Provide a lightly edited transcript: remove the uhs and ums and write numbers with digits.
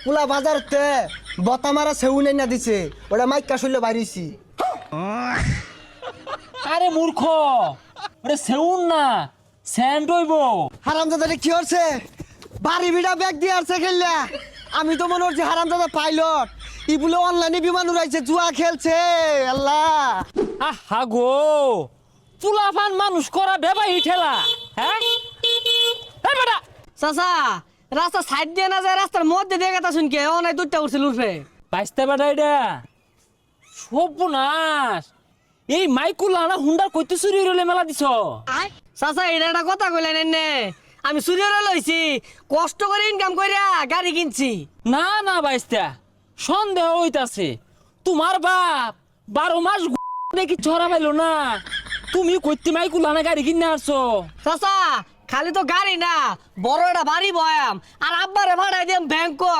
পুলা বাজারতে বতা মারা সেউ নাই না দিছে ওটা মাইকা শুনলে বাইরেছি। আরে মূর্খ, ওরে সেউন না, স্যান্ড হইব। হারামজাদা কি হচ্ছে বাড়ি বিড়া ব্যাগ দিয়ে আসছে খেললা। আমি তো মনে হচ্ছে হারামজাদা পাইলট, ই বলে অনলাইনে বিমান উড়াইছে, জুয়া খেলছে। আল্লাহ আহা গো, চুলাফান মানুষ করা বেবাই ঠেলা। হ্যাঁ এই বেটা, চাচা রাস্তা সাইড দিয়ে না যায়, রাস্তার মধ্যে দিয়ে কথা শুনকে অনেক দূরটা উঠছিল উঠবে। বাইসতে বেটা এটা সর্বনাশ। এই মাইকুল আনা হুন্ডার কইতে চুরি হইলে মেলা দিছ। চাচা এটা একটা কথা কইলেন এনে, আমি চুরিওরা লইছি, কষ্ট করে ইনকাম কইরা গাড়ি কিনছি। না না বাইস্তা, সন্দেহ হইতাছে। তোমার বাপ 12 মাস দেখি ছড়া পাইলো না, তুমি কইতে মাইকুল আনা গাড়ি কিনে আসছো। চাচা খালি তো গাড়ি না, বড় একটা বাড়ি বয়াম, আর আব্বারে ভাড়াই দিম ব্যাংকক।